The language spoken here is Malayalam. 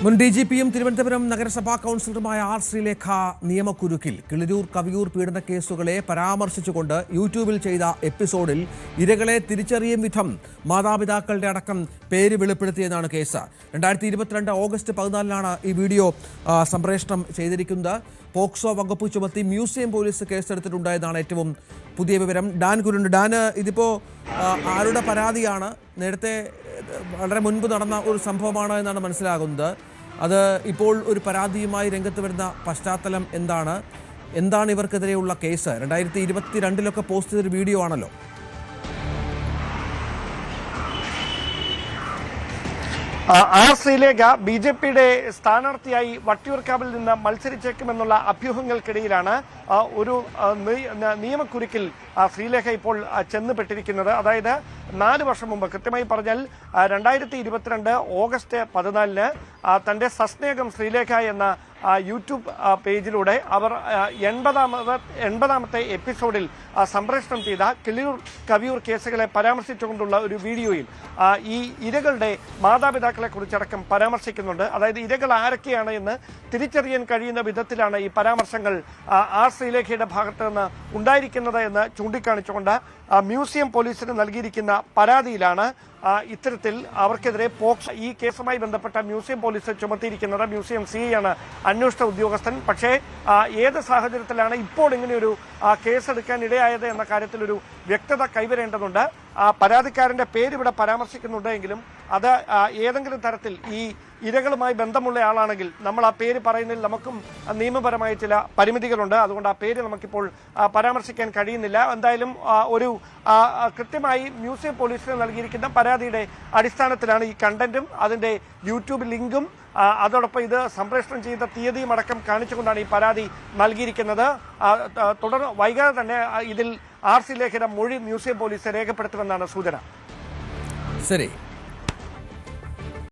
മുൻ DGPയും തിരുവനന്തപുരം നഗരസഭാ കൗൺസിലറുമായ ആർ ശ്രീലേഖ നിയമക്കുരുക്കിൽ കിളിരൂർ കവിയൂർ പീഡന കേസുകളെ പരാമർശിച്ചുകൊണ്ട് യൂട്യൂബിൽ ചെയ്ത എപ്പിസോഡിൽ ഇരകളെ തിരിച്ചറിയും വിധം മാതാപിതാക്കളുടെ അടക്കം പേര് വെളിപ്പെടുത്തിയെന്നാണ് കേസ്. 2022 ഓഗസ്റ്റ് 14 ഈ വീഡിയോ സംപ്രേഷണം ചെയ്തിരിക്കുന്നത്. പോക്സോ വകുപ്പ് ചുമത്തി മ്യൂസിയം പോലീസ് കേസെടുത്തിട്ടുണ്ടായതാണ് ഏറ്റവും പുതിയ വിവരം. ഡാൻ കുരുണ്ട്. ഡാൻ, ഇതിപ്പോൾ ആരുടെ പരാതിയാണ്? നേരത്തെ വളരെ മുൻപ് നടന്ന ഒരു സംഭവമാണ് എന്നാണ് മനസ്സിലാകുന്നത്. അത് ഇപ്പോൾ ഒരു പരാതിയുമായി രംഗത്ത് വരുന്ന പശ്ചാത്തലം എന്താണ് ഇവർക്കെതിരെയുള്ള കേസ്? 2022 പോസ്റ്റ് ചെയ്തൊരു വീഡിയോ ആണല്ലോ. ആർ ശ്രീലേഖ BJPയുടെ സ്ഥാനാർത്ഥിയായി വട്ടിയൂർക്കാവിൽ നിന്ന് മത്സരിച്ചേക്കുമെന്നുള്ള അഭ്യൂഹങ്ങൾക്കിടയിലാണ് ഒരു നിയമക്കുരുക്കിൽ ശ്രീലേഖ ഇപ്പോൾ ചെന്നുപെട്ടിരിക്കുന്നത്. അതായത് 4 വർഷം മുമ്പ്, കൃത്യമായി പറഞ്ഞാൽ 2022 ഓഗസ്റ്റ് 14 തന്റെ സസ്നേഹം ശ്രീലേഖ എന്ന യൂട്യൂബ് പേജിലൂടെ അവർ 80ാമത്തെ എപ്പിസോഡിൽ സംപ്രേഷണം ചെയ്ത കിളിയൂർ കവിയൂർ കേസുകളെ പരാമർശിച്ചുകൊണ്ടുള്ള ഒരു വീഡിയോയിൽ ഈ ഇരകളുടെ മാതാപിതാക്കളെ കുറിച്ചടക്കം പരാമർശിക്കുന്നുണ്ട്. അതായത് ഇരകൾ ആരൊക്കെയാണ് എന്ന് തിരിച്ചറിയാൻ കഴിയുന്ന വിധത്തിലാണ് ഈ പരാമർശങ്ങൾ ആർ ശ്രീലേഖയുടെ ഭാഗത്ത് നിന്ന് ഉണ്ടായിരിക്കുന്നത് എന്ന് ചൂണ്ടിക്കാണിച്ചുകൊണ്ട് മ്യൂസിയം പോലീസിന് നൽകിയിരിക്കുന്ന പരാതിയിലാണ് ഇത്തരത്തിൽ അവർക്കെതിരെ പോക്സോ ഈ കേസുമായി ബന്ധപ്പെട്ട മ്യൂസിയം പോലീസ് ചുമത്തിയിരിക്കുന്നത്. മ്യൂസിയം സിയാണ് അന്വേഷണ ഉദ്യോഗസ്ഥൻ. പക്ഷേ ഏത് സാഹചര്യത്തിലാണ് ഇപ്പോൾ ഇങ്ങനെയൊരു കേസെടുക്കാൻ ഇടയായത് എന്ന കാര്യത്തിൽ ഒരു വ്യക്തത കൈവരേണ്ടതുണ്ട്. പരാതിക്കാരന്റെ പേര് ഇവിടെ പരാമർശിക്കുന്നുണ്ട് എങ്കിലും അത് ഏതെങ്കിലും തരത്തിൽ ഈ ഇരകളുമായി ബന്ധമുള്ള ആളാണെങ്കിൽ നമ്മൾ ആ പേര് പറയുന്നതിൽ നമുക്കും നിയമപരമായ ചില പരിമിതികളുണ്ട്. അതുകൊണ്ട് ആ പേര് നമുക്കിപ്പോൾ പരാമർശിക്കാൻ കഴിയുന്നില്ല. എന്തായാലും ഒരു കൃത്യമായി മ്യൂസിയം പോലീസിന് നൽകിയിരിക്കുന്ന പരാതിയുടെ അടിസ്ഥാനത്തിലാണ് ഈ കണ്ടന്റും അതിന്റെ യൂട്യൂബ് ലിങ്കും അതോടൊപ്പം ഇത് സംപ്രേഷണം ചെയ്ത തീയതിയും അടക്കം കാണിച്ചുകൊണ്ടാണ് ഈ പരാതി നൽകിയിരിക്കുന്നത്. വൈകാതെ തന്നെ ഇതിൽ ആർ ശ്രീലേഖയുടെ മൊഴി മ്യൂസിയം പോലീസ് രേഖപ്പെടുത്തുമെന്നാണ് സൂചന. ശരി.